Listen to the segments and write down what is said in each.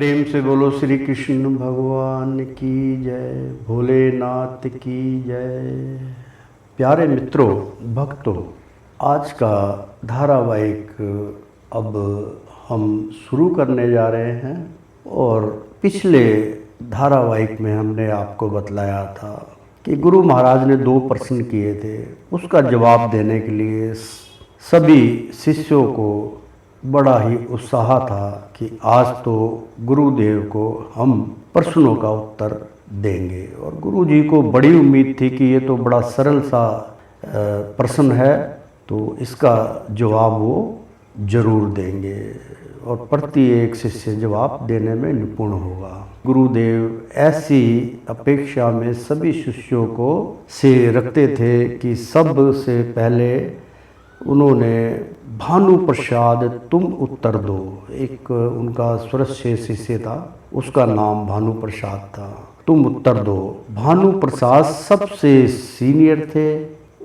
प्रेम से बोलो श्री कृष्ण भगवान की जय, भोलेनाथ की जय। प्यारे मित्रों, भक्तों, आज का धारावाहिक अब हम शुरू करने जा रहे हैं। और पिछले धारावाहिक में हमने आपको बतलाया था कि गुरु महाराज ने 2 प्रश्न किए थे। उसका जवाब देने के लिए सभी शिष्यों को बड़ा ही उत्साह था कि आज तो गुरुदेव को हम प्रश्नों का उत्तर देंगे। और गुरु जी को बड़ी उम्मीद थी कि ये तो बड़ा सरल सा प्रश्न है, तो इसका जवाब वो जरूर देंगे और प्रत्येक शिष्य जवाब देने में निपुण होगा। गुरुदेव ऐसी अपेक्षा में सभी शिष्यों को से रखते थे कि सबसे पहले उन्होंने भानु प्रसाद तुम उत्तर दो, एक उनका स्वरस्य शिष्य था, उसका नाम भानु प्रसाद था, तुम उत्तर दो। भानु प्रसाद सबसे सीनियर थे।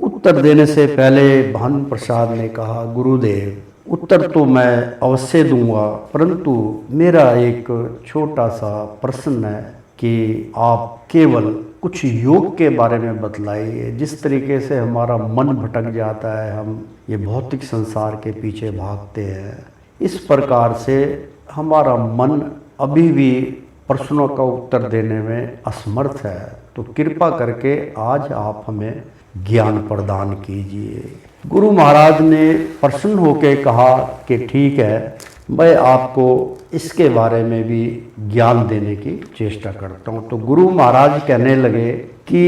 उत्तर देने से पहले भानु प्रसाद ने कहा, गुरुदेव उत्तर तो मैं अवश्य दूंगा, परंतु मेरा एक छोटा सा प्रश्न है कि आप केवल कुछ योग के बारे में बतलाइए। जिस तरीके से हमारा मन भटक जाता है, हम ये भौतिक संसार के पीछे भागते हैं, इस प्रकार से हमारा मन अभी भी प्रश्नों का उत्तर देने में असमर्थ है। तो कृपा करके आज आप हमें ज्ञान प्रदान कीजिए। गुरु महाराज ने प्रसन्न होकर कहा कि ठीक है, मैं आपको इसके बारे में भी ज्ञान देने की चेष्टा करता हूँ। तो गुरु महाराज कहने लगे कि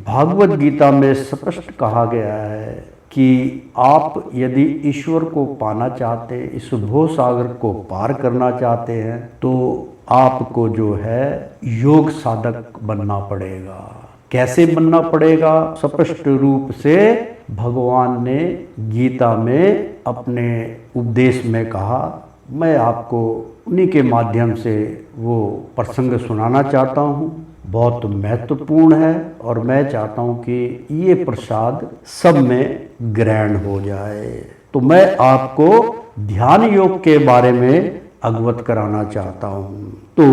भागवत गीता में स्पष्ट कहा गया है कि आप यदि ईश्वर को पाना चाहते हैं, इस भव सागर को पार करना चाहते हैं, तो आपको जो है योग साधक बनना पड़ेगा। कैसे बनना पड़ेगा? स्पष्ट रूप से भगवान ने गीता में अपने उपदेश में कहा। मैं आपको उन्हीं के माध्यम से वो प्रसंग सुनाना चाहता हूँ। बहुत महत्वपूर्ण है और मैं चाहता हूँ कि ये प्रसाद सब में ग्रहण हो जाए। तो मैं आपको ध्यान योग के बारे में अवगत कराना चाहता हूँ। तो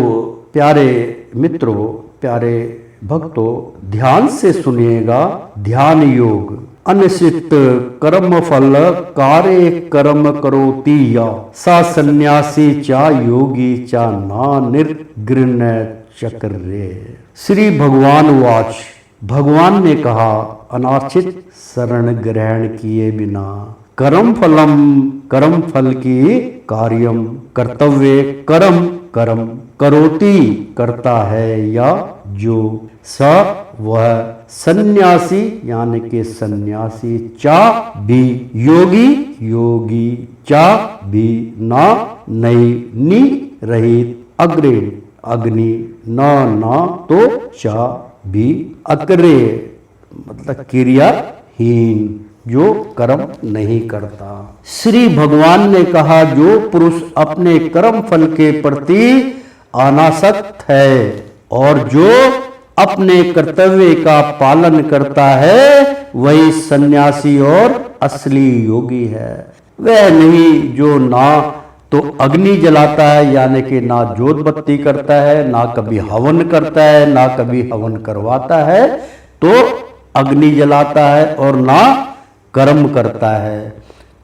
प्यारे मित्रों, प्यारे भक्तों, ध्यान से सुनिएगा। ध्यान योग अनिश्चित कर्म फल कार्य कर्म करोति या सा सन्यासी चा योगी चा ना निर्गृण चक्रे। श्री भगवान वाच, भगवान ने कहा, अनाचित शरण ग्रहण किए बिना कर्म फल की कार्यम कर्तव्य कर्म कर्म करोति करता है, या जो स वह सन्यासी यानी कि सन्यासी चा भी योगी चा भी ना नई नी रहित अग्नि ना तो चा भी अकरे, मतलब क्रियाहीन, जो कर्म नहीं करता। श्री भगवान ने कहा, जो पुरुष अपने कर्म फल के प्रति अनासक्त है और जो अपने कर्तव्य का पालन करता है, वही सन्यासी और असली योगी है। वह नहीं जो ना तो अग्नि जलाता है, यानी कि ना जोत बत्ती करता है, ना कभी हवन करता है, ना कभी हवन करवाता है, तो अग्नि जलाता है, और ना कर्म करता है।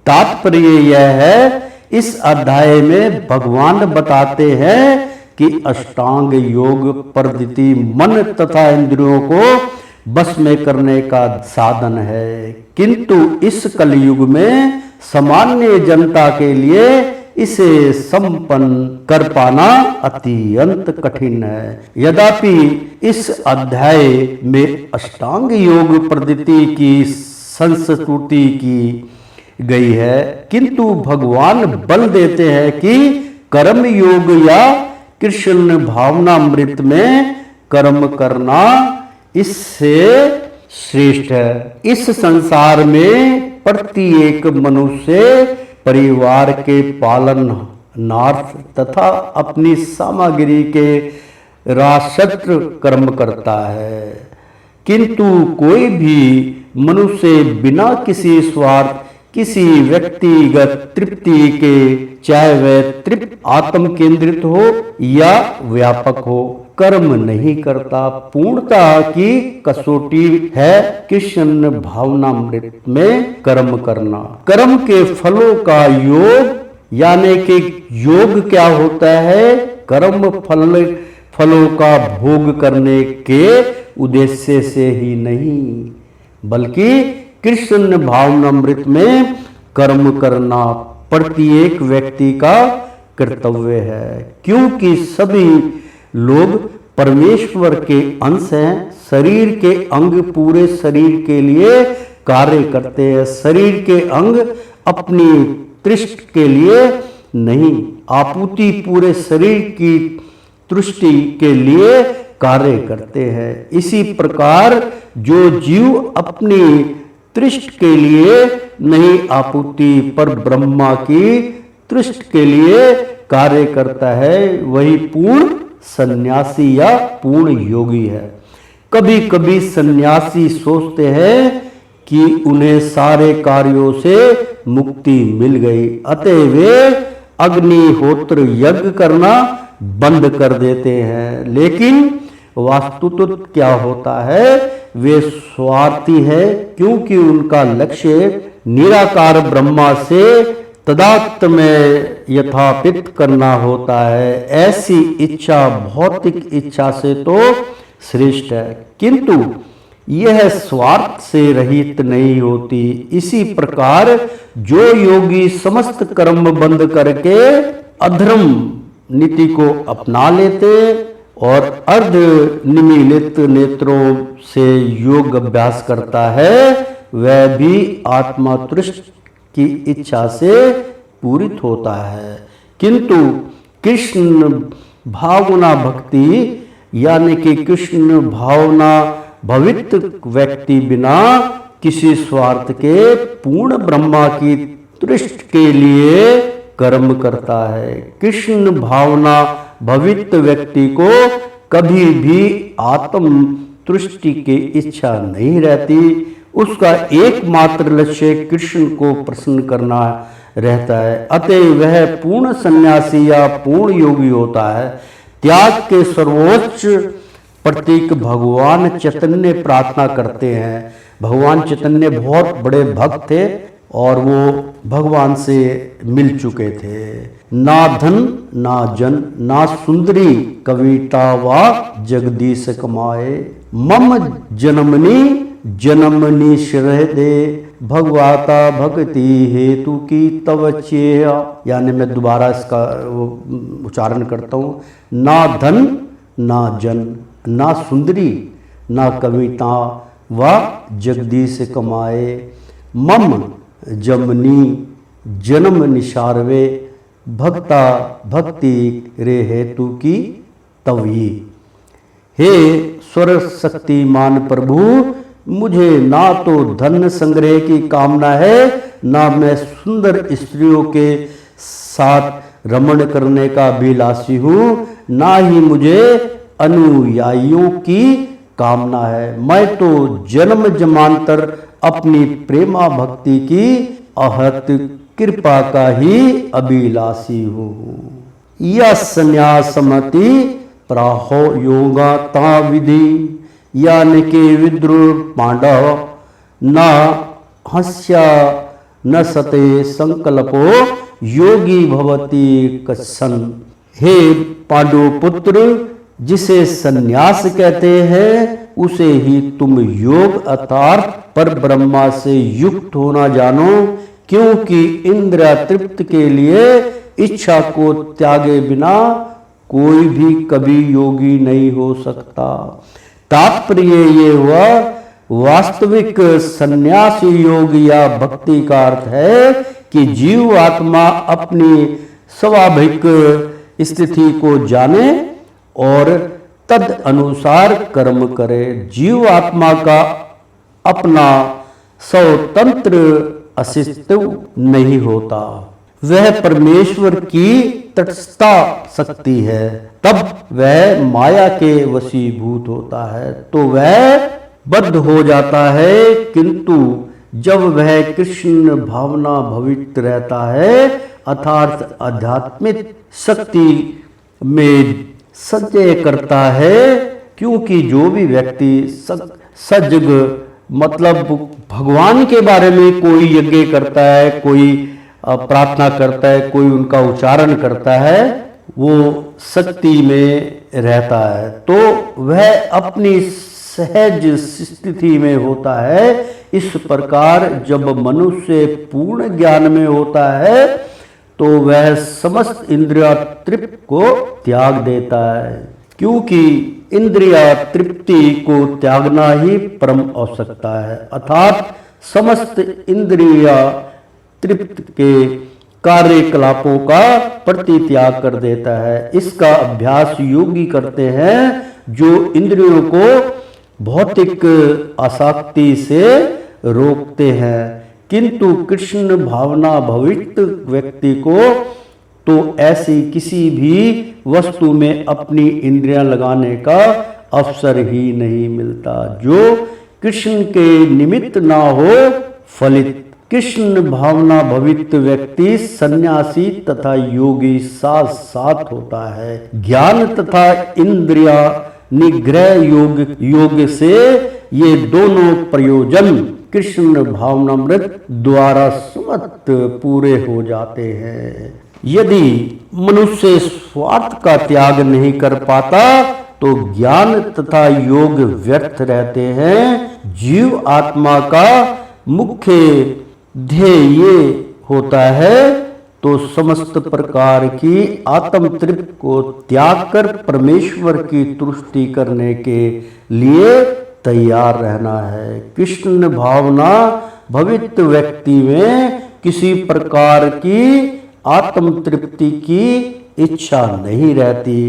तात्पर्य यह है, इस अध्याय में भगवान बताते हैं कि अष्टांग योग पद्धति मन तथा इंद्रियों को बस में करने का साधन है, किंतु इस कलयुग में सामान्य जनता के लिए इसे संपन्न कर पाना अत्यंत कठिन है। यद्यपि इस अध्याय में अष्टांग योग पद्धति की संस्तुति की गई है, किंतु भगवान बल देते हैं कि कर्म योग या कृष्ण भावनामृत में कर्म करना इससे श्रेष्ठ है। इस संसार में प्रत्येक मनुष्य परिवार के पालनार्थ तथा अपनी सामग्री के राष्ट्र कर्म करता है, किंतु कोई भी मनुष्य बिना किसी स्वार्थ किसी व्यक्तिगत तृप्ति के, चाहे वह तृप्त आत्म केंद्रित हो या व्यापक हो, कर्म नहीं करता। पूर्णता की कसौटी है कृष्ण भावनामृत में कर्म करना। कर्म के फलों का योग, यानी कि योग क्या होता है? कर्म फलों का भोग करने के उद्देश्य से ही नहीं, बल्कि कृष्ण भावनामृत में कर्म करना प्रत्येक व्यक्ति का कर्तव्य है, क्योंकि सभी लोग परमेश्वर के अंश हैं। शरीर के अंग पूरे शरीर के लिए कार्य करते हैं। शरीर के अंग अपनी तृष्ट के लिए नहीं, आपूर्ति पूरे शरीर की तुष्टि के लिए कार्य करते हैं। इसी प्रकार जो जीव अपनी तृष्ट के लिए नहीं, आपूर्ति पर ब्रह्मा की तृष्ट के लिए कार्य करता है, वही पूर्ण सन्यासी या पूर्ण योगी है। कभी कभी सन्यासी सोचते हैं कि उन्हें सारे कार्यों से मुक्ति मिल गई, अतः वे अग्निहोत्र यज्ञ करना बंद कर देते हैं। लेकिन वास्तुतः क्या होता है? वे स्वार्थी है, क्योंकि उनका लक्ष्य निराकार ब्रह्मा से तदात्म में यथापित करना होता है। ऐसी इच्छा भौतिक इच्छा से तो श्रेष्ठ है, किंतु यह स्वार्थ से रहित नहीं होती। इसी प्रकार जो योगी समस्त कर्म बंद करके अधर्म नीति को अपना लेते और अर्ध निमीलित नेत्रों से योग अभ्यास करता है, वह भी आत्मा तुष्ट की इच्छा से पूरित होता है। किंतु कृष्ण भावना भक्ति, यानी कि कृष्ण भावना भवित व्यक्ति बिना किसी स्वार्थ के पूर्ण ब्रह्मा की तुष्ट के लिए कर्म करता है। कृष्ण भावना भवित व्यक्ति को कभी भी आत्म तुष्टि की इच्छा नहीं रहती। उसका एकमात्र लक्ष्य कृष्ण को प्रसन्न करना रहता है, अतः वह पूर्ण सन्यासी या पूर्ण योगी होता है। त्याग के सर्वोच्च प्रतीक भगवान चैतन्य प्रार्थना करते हैं। भगवान चैतन्य बहुत बड़े भक्त थे और वो भगवान से मिल चुके थे। ना धन ना जन ना सुंदरी कविता वा जगदीश कमाए, मम जन्मनि जन्मनि श्रह दे भगवाता भक्ति हेतु की तव चेया। यानी मैं दोबारा इसका उच्चारण करता हूँ। ना धन ना जन ना सुंदरी ना कविता व जगदीश कमाए, मम जमनी जन्म निशारवे भक्ता भक्ति रे हेतु की तवी। हे स्वर शक्तिमान प्रभु, मुझे ना तो धन संग्रह की कामना है, ना मैं सुंदर स्त्रियों के साथ रमण करने का अभिलाषी हूँ, ना ही मुझे अनुयायियों की कामना है। मैं तो जन्म जन्मांतर अपनी प्रेमा भक्ति की अहत कृपा का ही अभिलाषी हूँ। यह संन्यासमति प्राहो योगा ता विधि, यानी कि विद्रुह पांडव न हस्या न सते संकल्पो योगी भवति कस्सन। हे पांडुपुत्र, जिसे संन्यास कहते हैं उसे ही तुम योग अर्थात पर ब्रह्मा से युक्त होना जानो, क्योंकि इंद्रिय तृप्त के लिए इच्छा को त्यागे बिना कोई भी कभी योगी नहीं हो सकता। तात्पर्य ये हुआ, वास्तविक सन्यासी योग या भक्ति का अर्थ है कि जीव आत्मा अपनी स्वाभाविक स्थिति को जाने और तद अनुसार कर्म करे। जीव आत्मा का अपना स्वतंत्र अस्तित्व नहीं होता, वह परमेश्वर की तटस्था शक्ति है। तब वह माया के वशीभूत होता है तो वह बद्ध हो जाता है, किंतु जब वह कृष्ण भावना भवित रहता है अर्थात आध्यात्मिक शक्ति में संचय करता है। क्योंकि जो भी व्यक्ति सजग मतलब भगवान के बारे में कोई यज्ञ करता है, कोई प्रार्थना करता है, कोई उनका उच्चारण करता है, वो शक्ति में रहता है तो वह अपनी सहज स्थिति में होता है। इस प्रकार जब मनुष्य पूर्ण ज्ञान में होता है तो वह समस्त इंद्रिय तृप्ति को त्याग देता है। क्योंकि इंद्रिय तृप्ति को त्यागना ही परम आवश्यकता है अर्थात समस्त इंद्रिय तृप्ति के कार्यकलापों का परित्याग कर देता है। इसका अभ्यास योगी करते हैं जो इंद्रियों को भौतिक आसक्ति से रोकते हैं। किंतु कृष्ण भावना भवित व्यक्ति को तो ऐसी किसी भी वस्तु में अपनी इंद्रियां लगाने का अवसर ही नहीं मिलता जो कृष्ण के निमित्त ना हो फलित। कृष्ण भावना भवित व्यक्ति सन्यासी तथा योगी साथ साथ होता है। ज्ञान तथा इंद्रिया निग्रह योग से ये दोनों प्रयोजन कृष्ण भावनामृत द्वारा समस्त पूरे हो जाते हैं। यदि मनुष्य स्वार्थ का त्याग नहीं कर पाता तो ज्ञान तथा योग व्यर्थ रहते हैं। जीव आत्मा का मुख्य ध्येय ये होता है तो समस्त प्रकार की आत्म तृप्ति को त्याग कर परमेश्वर की तुष्टि करने के लिए तैयार रहना है। कृष्ण भावना भवित व्यक्ति में किसी प्रकार की आत्म तृप्ति की इच्छा नहीं रहती।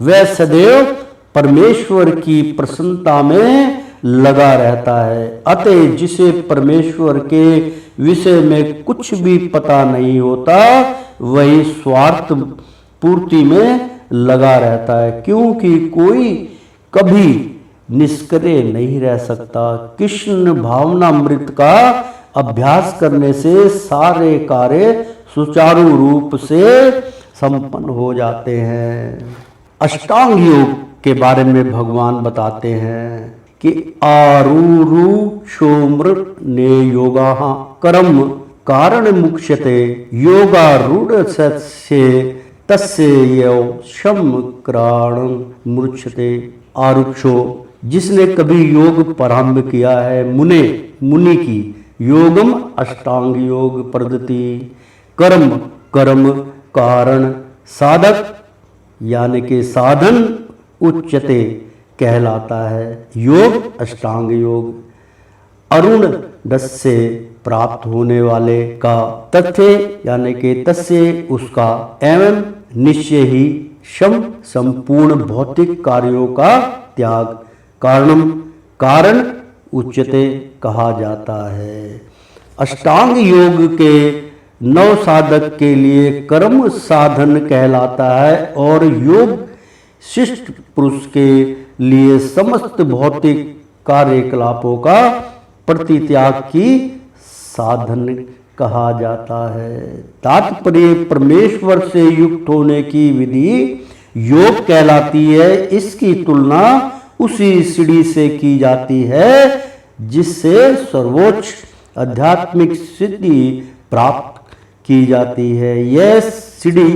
वह सदैव परमेश्वर की प्रसन्नता में लगा रहता है। अतः जिसे परमेश्वर के विषय में कुछ भी पता नहीं होता वही स्वार्थ पूर्ति में लगा रहता है। क्योंकि कोई कभी निष्क्रिय नहीं रह सकता। कृष्ण भावनामृत का अभ्यास करने से सारे कार्य सुचारू रूप से संपन्न हो जाते हैं। अष्टांग योग के बारे में भगवान बताते हैं कि आरूरु शोमृत ने योगा कर्म कारण मुक्ष्यते योगारूढ़ सत्स्य तस्य यौ शम क्राणं मूर्छते। आरुक्षो जिसने कभी योग प्रारंभ किया है मुनि की योगम अष्टांग योग पद्धति कर्म कर्म कारण साधक यानी कि साधन उच्चते कहलाता है। योग अष्टांग योग अरुण दस से प्राप्त होने वाले का तथ्य यानी कि तस्य उसका एवं निश्चय ही शम संपूर्ण भौतिक कार्यों का त्याग कारणम कारण उच्चते कहा जाता है। अष्टांग योग के 9 साधक के लिए कर्म साधन कहलाता है और योग शिष्ट पुरुष के लिए समस्त भौतिक कार्यकलापों का परित्याग की साधन कहा जाता है। तात्पर्य परमेश्वर से युक्त होने की विधि योग कहलाती है। इसकी तुलना उसी सीढ़ी से की जाती है जिससे सर्वोच्च आध्यात्मिक सिद्धि प्राप्त की जाती है। यह सीढ़ी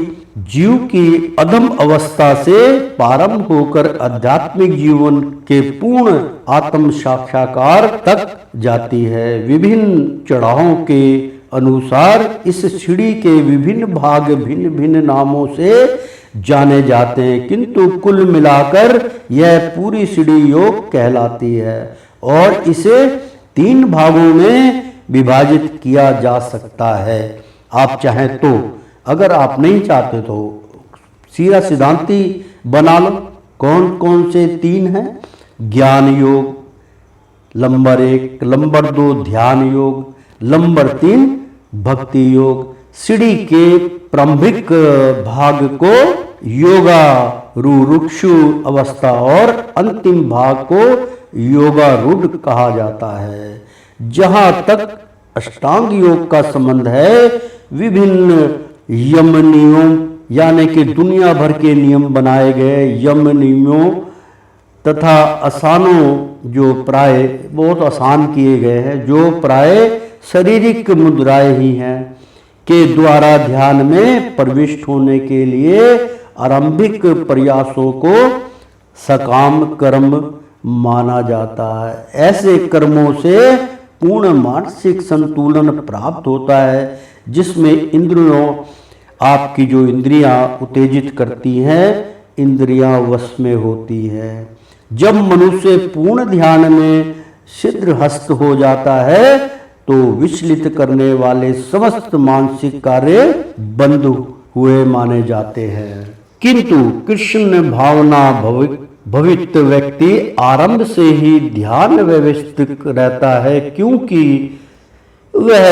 जीव की अधम अवस्था से प्रारंभ होकर आध्यात्मिक जीवन के पूर्ण आत्म साक्षात्कार तक जाती है। विभिन्न चढ़ावों के अनुसार इस सीढ़ी के विभिन्न भाग भिन्न भिन्न नामों से जाने जाते हैं, किंतु कुल मिलाकर यह पूरी सीढ़ी योग कहलाती है और इसे 3 भागों में विभाजित किया जा सकता है। आप चाहें तो, अगर आप नहीं चाहते तो सीधा सिद्धांती बना लो। कौन कौन से 3 हैं? ज्ञान योग नंबर 1, नंबर 2 ध्यान योग, नंबर 3 भक्ति योग। सीढ़ी के प्रारंभिक भाग को योगा रुक्षु अवस्था और अंतिम भाग को योगारूढ़ कहा जाता है। जहां तक अष्टांग योग का संबंध है विभिन्न यम नियमों यानी कि दुनिया भर के नियम बनाए गए यम नियमों तथा आसानों जो प्राय बहुत आसान किए गए हैं, जो प्राय शारीरिक मुद्राएं ही हैं के द्वारा ध्यान में प्रविष्ट होने के लिए आरंभिक प्रयासों को सकाम कर्म माना जाता है। ऐसे कर्मों से पूर्ण मानसिक संतुलन प्राप्त होता है जिसमें इंद्रियों आपकी जो इंद्रियां उत्तेजित करती हैं, इंद्रियां वश में होती है। जब मनुष्य पूर्ण ध्यान में सिद्धहस्त हो जाता है तो विचलित करने वाले समस्त मानसिक कार्य बंद हुए माने जाते हैं। किंतु कृष्ण भावना भवित व्यक्ति आरंभ से ही ध्यान व्यवस्थित रहता है, क्योंकि वह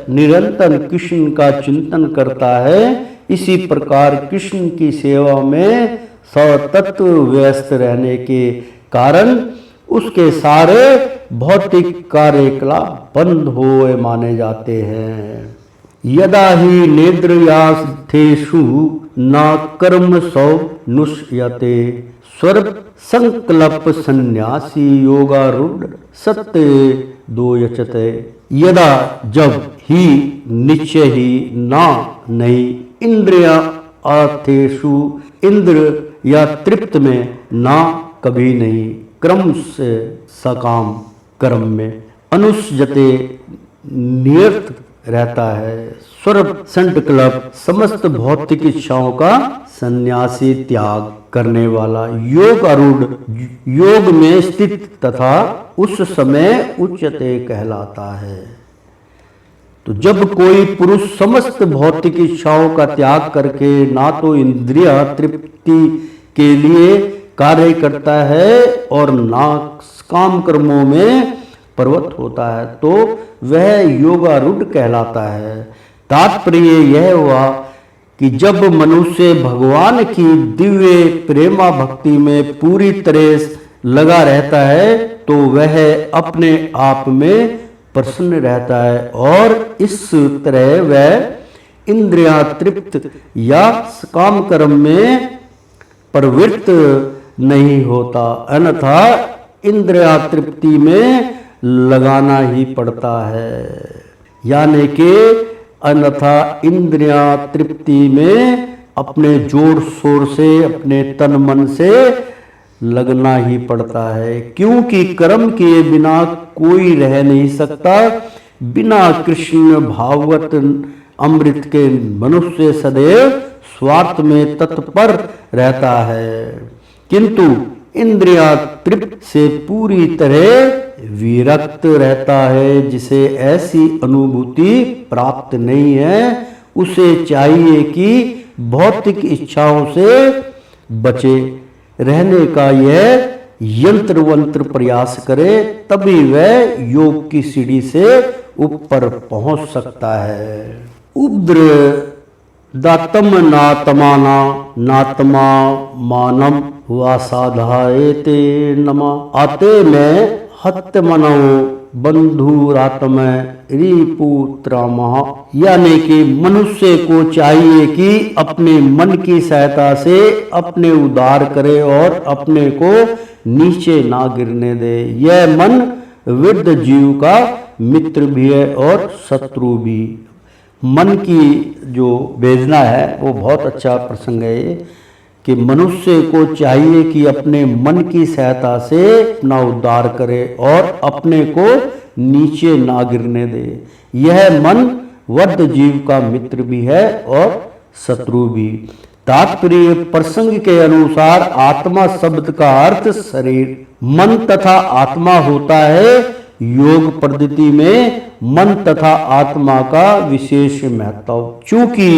निरंतर कृष्ण का चिंतन करता है। इसी प्रकार कृष्ण की सेवा में सतत व्यस्त रहने के कारण उसके सारे भौतिक कार्यकलाप बंद हुए माने जाते हैं। यदा ही निद्रयास्थेषु न कर्म सौ नुष्यते स्वर्प संकल्प संन्यासी योगारूढ़ सत्य दो यचते। यदा जब ही निश्चय ही ना नहीं इंद्रिया अर्थेषु इंद्र या तृप्त में ना कभी नहीं क्रम से सकाम कर्म में अनुष्यते नियत रहता है। स्वर्प संकल्प समस्त भौतिक इच्छाओं का सन्यासी त्याग करने वाला योग आरूढ़ योग में स्थित तथा उस समय उच्चते कहलाता है। तो जब कोई पुरुष समस्त भौतिक इच्छाओं का त्याग करके ना तो इंद्रिय तृप्ति के लिए कार्य करता है और ना काम कर्मों में प्रवृत्त होता है तो वह योगारूढ़ कहलाता है। तात्पर्य यह हुआ कि जब मनुष्य भगवान की दिव्य प्रेमा भक्ति में पूरी तरह लगा रहता है तो वह अपने आप में प्रसन्न रहता है और इस तरह वह इंद्रियां तृप्त या काम कर्म में प्रवृत्त नहीं होता, अन्यथा इंद्रिया तृप्ति में लगाना ही पड़ता है। यानी कि अन्यथा इंद्रिया तृप्ति में अपने जोर शोर से अपने तन मन से लगना ही पड़ता है, क्योंकि कर्म किए बिना कोई रह नहीं सकता। बिना कृष्ण भागवत अमृत के मनुष्य सदैव स्वार्थ में तत्पर रहता है, किंतु इंद्रिया तृप्त से पूरी तरह विरक्त रहता है। जिसे ऐसी अनुभूति प्राप्त नहीं है उसे चाहिए कि भौतिक इच्छाओं से बचे रहने का यह यंत्र वंत्र प्रयास करे, तभी वह योग की सीढ़ी से ऊपर पहुंच सकता है। उद्र दातम नातमाना नातमा मानम वासाधायते नमा आते में हत्य मनो बंधुरात्म रिपुत्रामः। यानी कि मनुष्य को चाहिए कि अपने मन की सहायता से अपने उद्धार करे और अपने को नीचे ना गिरने दे। यह मन वृद्ध जीव का मित्र भी है और शत्रु भी। मन की जो वेदना है वो बहुत अच्छा प्रसंग है ये, कि मनुष्य को चाहिए कि अपने मन की सहायता से अपना उद्धार करे और अपने को नीचे ना गिरने दे। यह मन वृद्ध जीव का मित्र भी है और शत्रु भी। तात्पर्य प्रसंग के अनुसार आत्मा शब्द का अर्थ शरीर मन तथा आत्मा होता है। योग पद्धति में मन तथा आत्मा का विशेष महत्व, चूंकि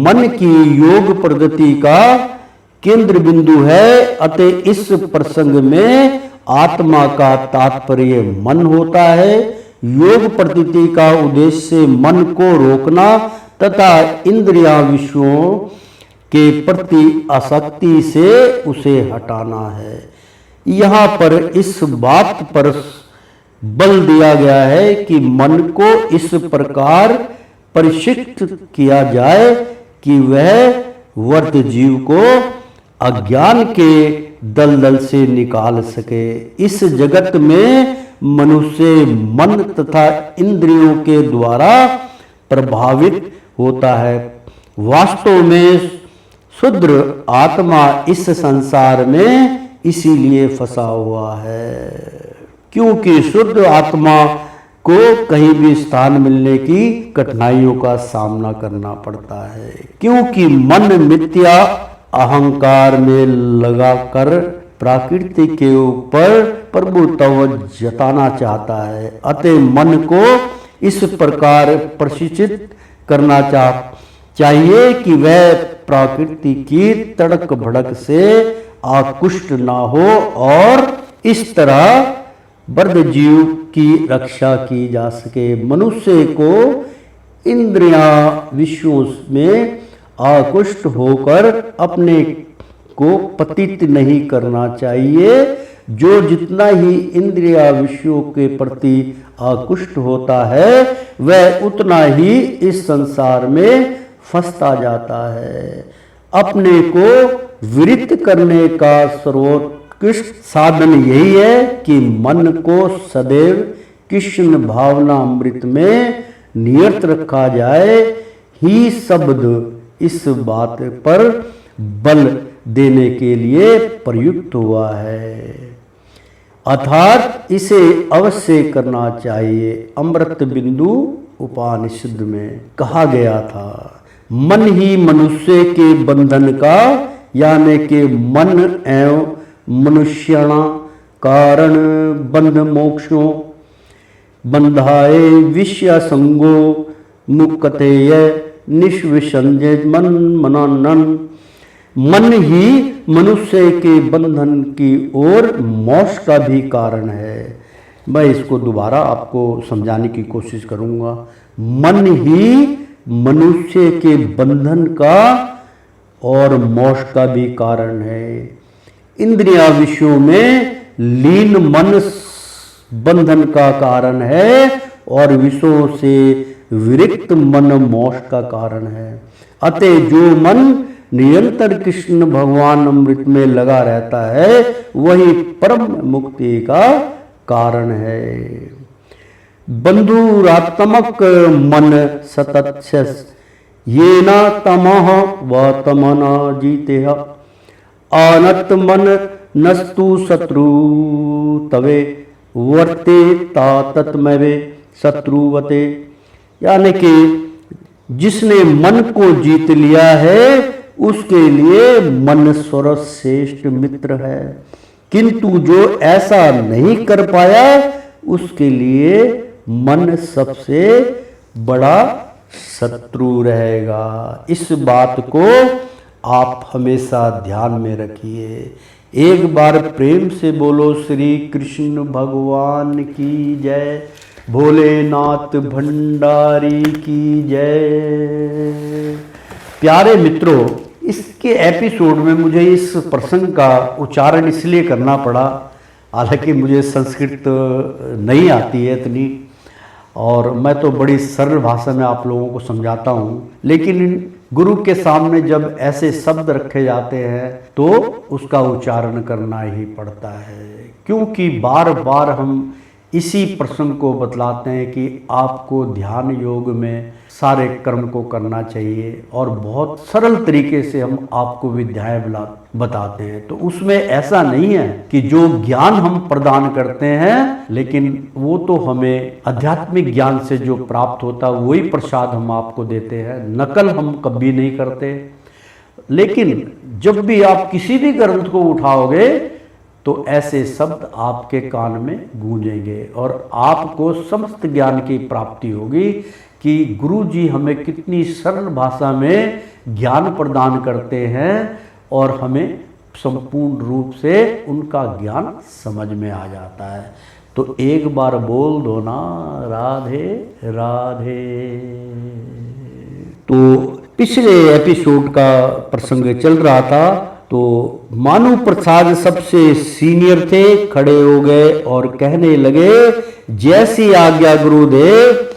मन की योग पद्धति का केंद्र बिंदु है, अतः इस प्रसंग में आत्मा का तात्पर्य मन होता है। योग पद्धति का उद्देश्य मन को रोकना तथा इंद्रिया विषयों के प्रति आसक्ति से उसे हटाना है। यहाँ पर इस बात पर बल दिया गया है कि मन को इस प्रकार प्रशिक्षित किया जाए कि वह वर्त जीव को अज्ञान के दलदल से निकाल सके। इस जगत में मनुष्य मन तथा इंद्रियों के द्वारा प्रभावित होता है। वास्तव में शुद्र आत्मा इस संसार में इसीलिए फंसा हुआ है, क्योंकि शुद्ध आत्मा को कहीं भी स्थान मिलने की कठिनाइयों का सामना करना पड़ता है, क्योंकि मन मिथ्या अहंकार में लगाकर प्रकृति के ऊपर प्रभुत्व जताना चाहता है। अतः मन को इस प्रकार प्रशिक्षित करना चाहिए कि वह प्रकृति की तड़क भड़क से आकुष्ट ना हो और इस तरह बद्ध जीव की रक्षा की जा सके। मनुष्य को इंद्रियां विषयों में आकुष्ट होकर अपने को पतित नहीं करना चाहिए। जो जितना ही इंद्रिया विषयों के प्रति आकुष्ट होता है वह उतना ही इस संसार में फंसता जाता है। अपने को विरत करने का सर्वोत्कृष्ट साधन यही है कि मन को सदैव कृष्ण भावना अमृत में नियत रखा जाए। ही शब्द इस बात पर बल देने के लिए प्रयुक्त हुआ है, अर्थात इसे अवश्य करना चाहिए। अमृत बिंदु उपनिषद में कहा गया था, मन ही मनुष्य के बंधन का यानी कि मन एवं मनुष्यणा कारण बंध मोक्षों बंधाए विषय संगो मुक्तेय निष्विसंजय मन मनानन। मन ही मनुष्य के बंधन की ओर मोक्ष का भी कारण है। मैं इसको दोबारा आपको समझाने की कोशिश करूंगा। मन ही मनुष्य के बंधन का और मोक्ष का भी कारण है। इंद्रिया विषयों में लीन मन बंधन का कारण है और विषयों से विरक्त मन मोक्ष का कारण है। अतः जो मन निरंतर कृष्ण भगवान अमृत में लगा रहता है वही परम मुक्ति का कारण है। बंधुरात्मक मन सतत ये न तमः व तमना जीते आनत मन नस्तु शत्रु तवे वर्ते तातत्मवे शत्रुवते। यानी कि जिसने मन को जीत लिया है उसके लिए मन सर्वश्रेष्ठ मित्र है, किंतु जो ऐसा नहीं कर पाया उसके लिए मन सबसे बड़ा शत्रु रहेगा। इस बात को आप हमेशा ध्यान में रखिए। एक बार प्रेम से बोलो श्री कृष्ण भगवान की जय, भोलेनाथ भंडारी की जय। प्यारे मित्रों, इसके एपिसोड में मुझे इस प्रसंग का उच्चारण इसलिए करना पड़ा, हालांकि मुझे संस्कृत नहीं आती है इतनी और मैं तो बड़ी सरल भाषा में आप लोगों को समझाता हूँ, लेकिन गुरु के सामने जब ऐसे शब्द रखे जाते हैं तो उसका उच्चारण करना ही पड़ता है, क्योंकि बार बार हम इसी प्रसंग को बतलाते हैं कि आपको ध्यान योग में सारे कर्म को करना चाहिए और बहुत सरल तरीके से हम आपको विद्याएं बताते हैं। तो उसमें ऐसा नहीं है कि जो ज्ञान हम प्रदान करते हैं, लेकिन वो तो हमें आध्यात्मिक ज्ञान से जो प्राप्त होता है वही प्रसाद हम आपको देते हैं, नकल हम कभी नहीं करते। लेकिन जब भी आप किसी भी ग्रंथ को उठाओगे तो ऐसे शब्द आपके कान में गूंजेंगे और आपको समस्त ज्ञान की प्राप्ति होगी कि गुरु जी हमें कितनी सरल भाषा में ज्ञान प्रदान करते हैं और हमें संपूर्ण रूप से उनका ज्ञान समझ में आ जाता है। तो एक बार बोल दो ना राधे राधे। तो पिछले एपिसोड का प्रसंग चल रहा था, तो मानु प्रसाद सबसे सीनियर थे, खड़े हो गए और कहने लगे, जैसी आज्ञा गुरुदेव।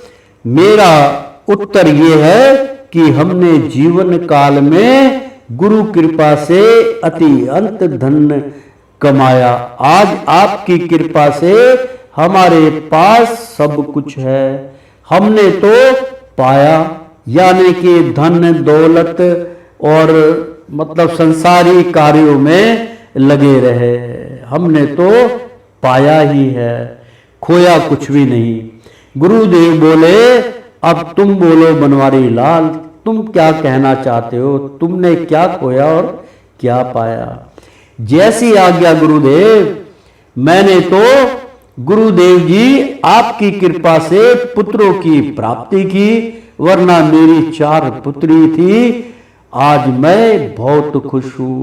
मेरा उत्तर ये है कि हमने जीवन काल में गुरु कृपा से अति अंत धन कमाया। आज आपकी कृपा से हमारे पास सब कुछ है। हमने तो पाया, यानी कि धन दौलत और मतलब संसारी कार्यों में लगे रहे, हमने तो पाया ही है, खोया कुछ भी नहीं। गुरुदेव बोले, अब तुम बोलो बनवारी लाल, तुम क्या कहना चाहते हो? तुमने क्या खोया और क्या पाया? जैसी आज्ञा गुरुदेव। मैंने तो गुरुदेव जी आपकी कृपा से पुत्रों की प्राप्ति की, वरना मेरी 4 पुत्री थी। आज मैं बहुत खुश हूं,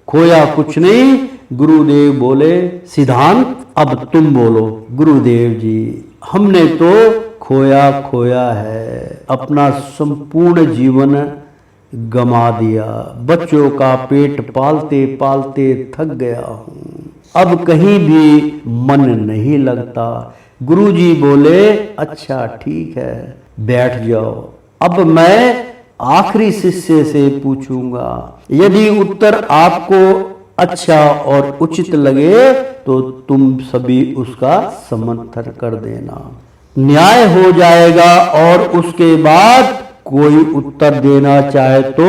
खोया कुछ नहीं। गुरुदेव बोले, सिद्धांत अब तुम बोलो। गुरुदेव जी, हमने तो खोया खोया है, अपना संपूर्ण जीवन गमा दिया। बच्चों का पेट पालते पालते थक गया हूं, अब कहीं भी मन नहीं लगता। गुरुजी बोले, अच्छा ठीक है, बैठ जाओ। अब मैं आखिरी शिष्य से पूछूंगा, यदि उत्तर आपको अच्छा और उचित लगे तो तुम सभी उसका समर्थन कर देना। न्याय हो जाएगा और उसके बाद कोई उत्तर देना चाहे तो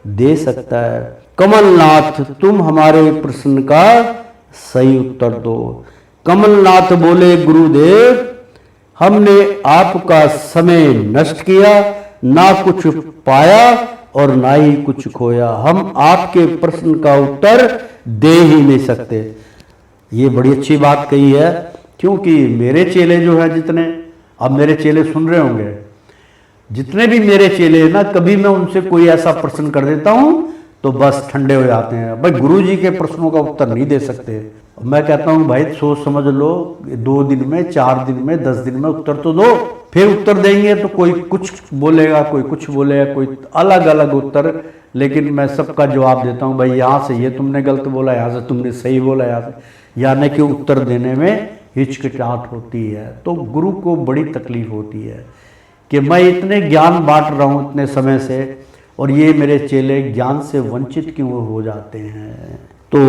दे सकता है। कमलनाथ, तुम हमारे प्रश्न का सही उत्तर दो। कमलनाथ बोले, गुरुदेव, हमने आपका समय नष्ट किया, ना कुछ पाया और ना ही कुछ खोया। हम आपके प्रश्न का उत्तर दे ही नहीं सकते। ये बड़ी अच्छी बात कही है, क्योंकि मेरे चेले जो हैं जितने, अब मेरे चेले सुन रहे होंगे, जितने भी मेरे चेले हैं ना, कभी मैं उनसे कोई ऐसा प्रश्न कर देता हूं तो बस ठंडे हो जाते हैं। भाई गुरुजी के प्रश्नों का उत्तर नहीं दे सकते। मैं कहता हूं भाई सोच समझ लो, 2 दिन में, 4 दिन में, 10 दिन में उत्तर तो दो। फिर उत्तर देंगे तो कोई कुछ बोलेगा, कोई कुछ बोलेगा, कोई अलग अलग उत्तर, लेकिन मैं सबका जवाब देता हूं। भाई यहाँ से ये तुमने गलत बोला, यहाँ से तुमने सही बोला, यहाँ से, यानी कि उत्तर देने में हिचकिचाहट होती है। तो गुरु को बड़ी तकलीफ होती है कि मैं इतने ज्ञान बांट रहा हूँ इतने समय से, और ये मेरे चेले ज्ञान से वंचित क्यों हो जाते हैं। तो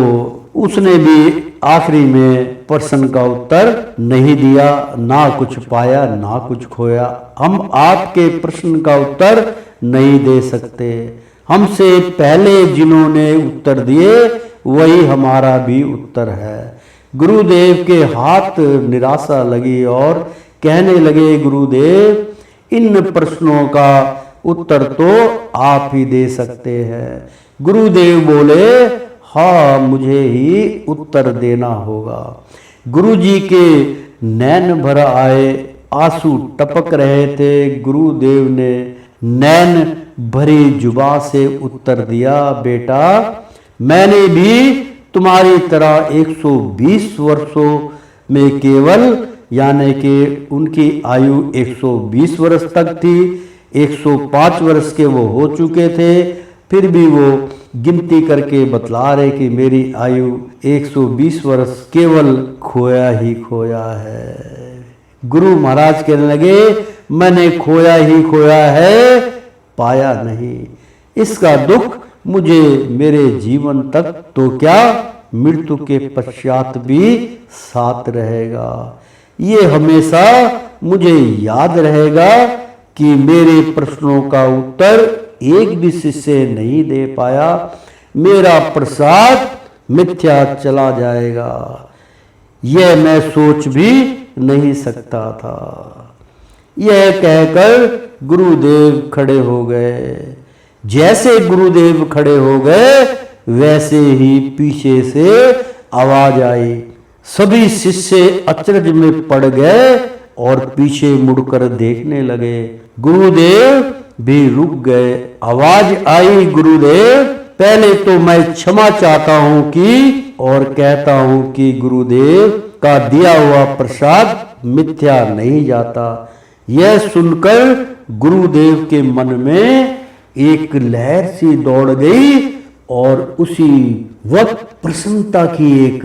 उसने भी आखिरी में प्रश्न का उत्तर नहीं दिया, ना कुछ पाया ना कुछ खोया। हम आपके प्रश्न का उत्तर नहीं दे सकते। हमसे पहले जिन्होंने उत्तर दिए वही हमारा भी उत्तर है। गुरुदेव के हाथ निराशा लगी और कहने लगे, गुरुदेव, इन प्रश्नों का उत्तर तो आप ही दे सकते हैं। गुरुदेव बोले, हाँ, मुझे ही उत्तर देना होगा। गुरुजी के नैन भर आए, आंसू टपक रहे थे। गुरुदेव ने नैन भरी जुबान से उत्तर दिया, बेटा, मैंने भी तुम्हारी तरह 120 वर्षों में केवल, यानी कि उनकी आयु 120 वर्ष तक थी, 105 वर्ष के वो हो चुके थे, फिर भी वो गिनती करके बतला रहे कि मेरी आयु 120 वर्ष केवल खोया ही खोया है। गुरु महाराज कहने लगे, मैंने खोया ही खोया है, पाया नहीं। इसका दुख मुझे मेरे जीवन तक तो क्या, मृत्यु के पश्चात भी साथ रहेगा। ये हमेशा मुझे याद रहेगा कि मेरे प्रश्नों का उत्तर एक भी शिष्य नहीं दे पाया। मेरा प्रसाद मिथ्या चला जाएगा, यह मैं सोच भी नहीं सकता था। यह कहकर गुरुदेव खड़े हो गए। जैसे गुरुदेव खड़े हो गए वैसे ही पीछे से आवाज आई। सभी शिष्य अचरज में पड़ गए और पीछे मुड़कर देखने लगे। गुरुदेव भी रुक गए। आवाज आई, गुरुदेव, पहले तो मैं क्षमा चाहता हूं कि, और कहता हूं कि गुरुदेव का दिया हुआ प्रसाद मिथ्या नहीं जाता। यह सुनकर गुरुदेव के मन में एक लहर सी दौड़ गई और उसी वक्त प्रसन्नता की एक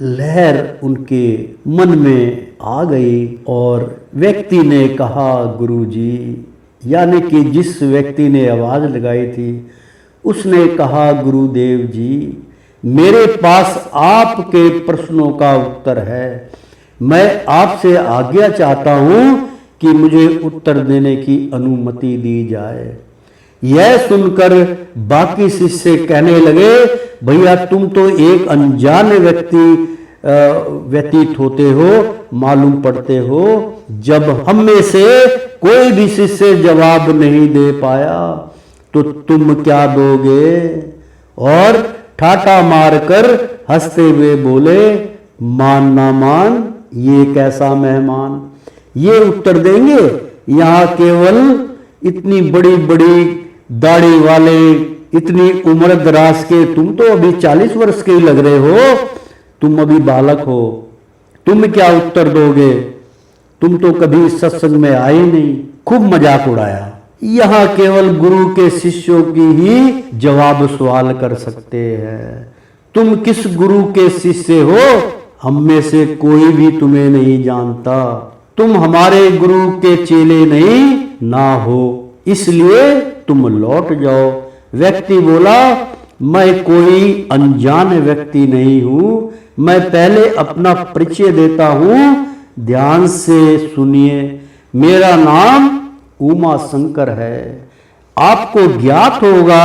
लहर उनके मन में आ गई और व्यक्ति ने कहा, गुरुजी, यानी कि जिस व्यक्ति ने आवाज़ लगाई थी उसने कहा, गुरुदेव जी, मेरे पास आपके प्रश्नों का उत्तर है। मैं आपसे आज्ञा चाहता हूं कि मुझे उत्तर देने की अनुमति दी जाए। यह सुनकर बाकी शिष्य कहने लगे, भैया तुम तो एक अनजान व्यतीत होते हो, मालूम पड़ते हो। जब हम में से कोई भी शिष्य जवाब नहीं दे पाया तो तुम क्या दोगे? और ठाठा मारकर हंसते हुए बोले, मान ना मान, ये कैसा मेहमान, ये उत्तर देंगे? यहाँ केवल इतनी बड़ी बड़ी दाढ़ी वाले, इतनी उम्र दराज के, तुम तो अभी 40 वर्ष के ही लग रहे हो, तुम अभी बालक हो, तुम क्या उत्तर दोगे? तुम तो कभी सत्संग में आए नहीं। खूब मजाक उड़ाया। यहाँ केवल गुरु के शिष्यों की ही जवाब सवाल कर सकते हैं। तुम किस गुरु के शिष्य हो? हम में से कोई भी तुम्हें नहीं जानता। तुम हमारे गुरु के चेले नहीं ना हो, इसलिए तुम लौट जाओ। व्यक्ति बोला, मैं कोई अनजान व्यक्ति नहीं हूं, मैं पहले अपना परिचय देता हूं, ध्यान से सुनिए। मेरा नाम उमा शंकर है। आपको ज्ञात होगा,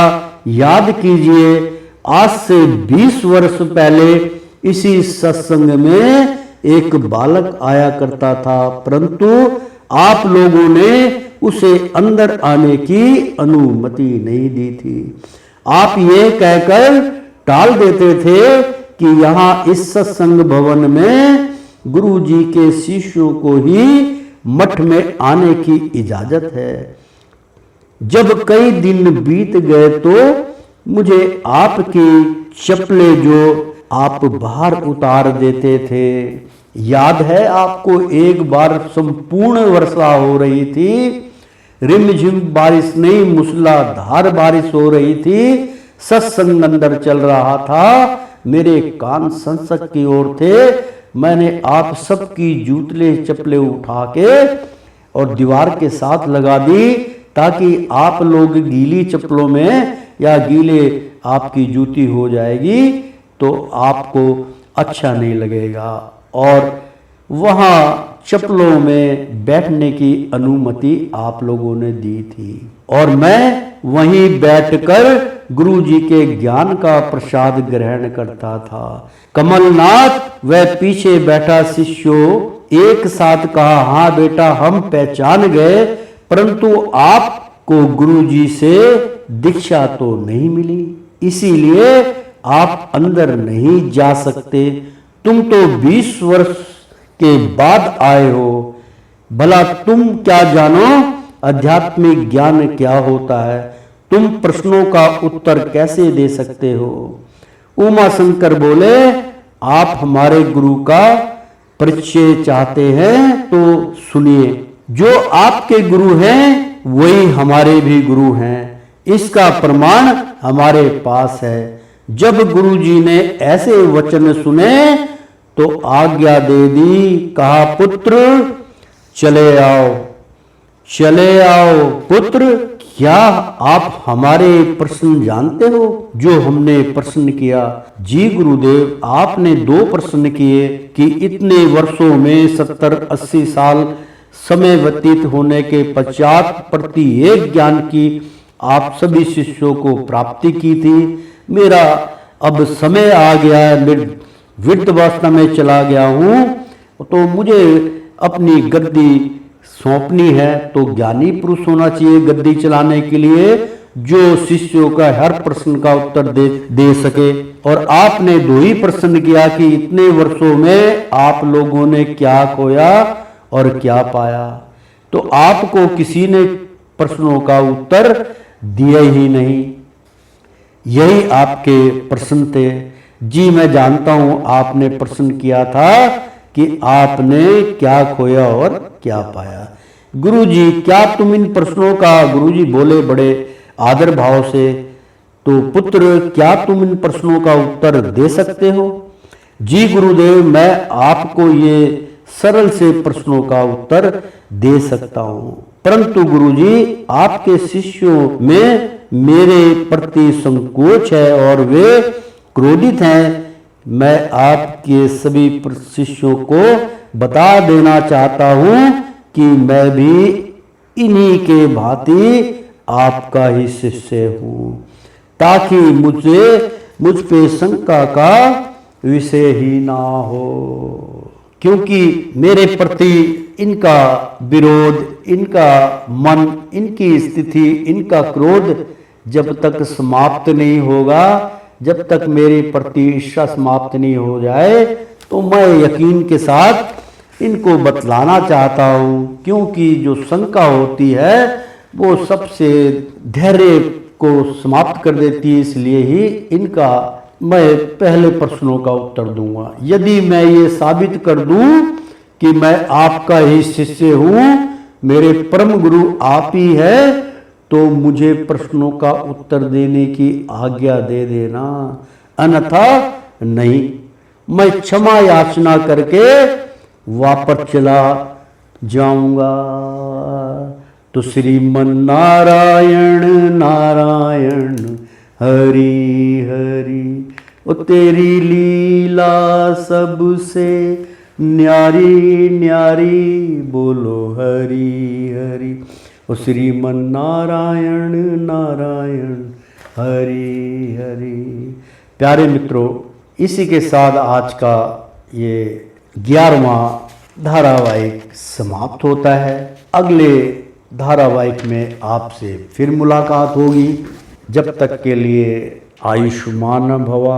याद कीजिए, आज से 20 वर्ष पहले इसी सत्संग में एक बालक आया करता था, परंतु आप लोगों ने उसे अंदर आने की अनुमति नहीं दी थी। आप ये कहकर टाल देते थे कि यहाँ इस सत्संग भवन में गुरु जी के शिष्यों को ही मठ में आने की इजाजत है। जब कई दिन बीत गए तो मुझे आपकी चप्पलें जो आप बाहर उतार देते थे, याद है आपको? एक बार संपूर्ण वर्षा हो रही थी, रिमझिम बारिश नहीं, मूसलाधार बारिश हो रही थी, सत्संग अंदर चल रहा था, मेरे कान संसद की ओर थे। मैंने आप सबकी जूतले चप्पलें उठा के और दीवार के साथ लगा दी, ताकि आप लोग गीली चप्पलों में या गीले आपकी जूती हो जाएगी तो आपको अच्छा नहीं लगेगा। और वहाँ चप्पलों में बैठने की अनुमति आप लोगों ने दी थी और मैं वहीं बैठकर गुरु जी के ज्ञान का प्रसाद ग्रहण करता था। कमलनाथ वह पीछे बैठा शिष्यों एक साथ कहा, हाँ बेटा, हम पहचान गए, परंतु आपको गुरु जी से दीक्षा तो नहीं मिली, इसीलिए आप अंदर नहीं जा सकते। तुम तो 20 वर्ष के बाद आए हो, भला तुम क्या जानो आध्यात्मिक ज्ञान क्या होता है? तुम प्रश्नों का उत्तर कैसे दे सकते हो? उमा शंकर बोले, आप हमारे गुरु का परिचय चाहते हैं तो सुनिए। जो आपके गुरु हैं वही हमारे भी गुरु हैं, इसका प्रमाण हमारे पास है। जब गुरु जी ने ऐसे वचन सुने तो आज्ञा दे दी, कहा, पुत्र चले आओ, चले आओ। पुत्र, क्या आप हमारे प्रश्न जानते हो जो हमने प्रश्न किया? जी गुरुदेव, आपने 2 प्रश्न किए कि इतने वर्षों में 70-80 साल समय व्यतीत होने के पश्चात प्रत्येक ज्ञान की आप सभी शिष्यों को प्राप्ति की थी। मेरा अब समय आ गया है, वृद्धावस्था में चला गया हूँ, तो मुझे अपनी गद्दी सौंपनी है। तो ज्ञानी पुरुष होना चाहिए गद्दी चलाने के लिए, जो शिष्यों का हर प्रश्न का उत्तर दे सके। और आपने 2 ही प्रश्न किया कि इतने वर्षों में आप लोगों ने क्या खोया और क्या पाया, तो आपको किसी ने प्रश्नों का उत्तर दिया ही नहीं। यही आपके प्रश्न थे। जी मैं जानता हूं आपने प्रश्न किया था कि आपने क्या खोया और क्या पाया। गुरुजी, क्या तुम इन प्रश्नों का, गुरुजी बोले बड़े आदर भाव से, तो पुत्र क्या तुम इन प्रश्नों का उत्तर दे सकते हो? जी गुरुदेव, मैं आपको ये सरल से प्रश्नों का उत्तर दे सकता हूँ, परंतु गुरुजी आपके शिष्यों में मेरे प्रति संकोच है और वे क्रोधित हैं। मैं आपके सभी शिष्यों को बता देना चाहता हूँ कि मैं भी इन्हीं के भांति आपका ही शिष्य हूँ, ताकि मुझ पे शंका का विषय ही ना हो, क्योंकि मेरे प्रति इनका विरोध, इनका मन, इनकी स्थिति, इनका क्रोध जब तक समाप्त नहीं होगा, जब तक मेरे प्रति ईर्ष्या समाप्त नहीं हो जाए, तो मैं यकीन के साथ इनको बतलाना चाहता हूँ, क्योंकि जो शंका होती है वो सबसे धैर्य को समाप्त कर देती है। इसलिए ही इनका मैं पहले प्रश्नों का उत्तर दूंगा। यदि मैं ये साबित कर दूं कि मैं आपका ही शिष्य हूं, मेरे परम गुरु आप ही है, तो मुझे प्रश्नों का उत्तर देने की आज्ञा दे देना, अन्यथा नहीं। मैं क्षमा याचना करके वापस चला जाऊंगा। तो श्रीमन नारायण नारायण हरि हरि, ओ तेरी लीला सबसे न्यारी न्यारी, बोलो हरि हरि। ओ श्रीमन नारायण नारायण हरि हरि। प्यारे मित्रों, इसी के साथ आज का ये 11वां धारावाहिक समाप्त होता है। अगले धारावाहिक में आपसे फिर मुलाकात होगी। जब तक के लिए आयुष्मान भवा।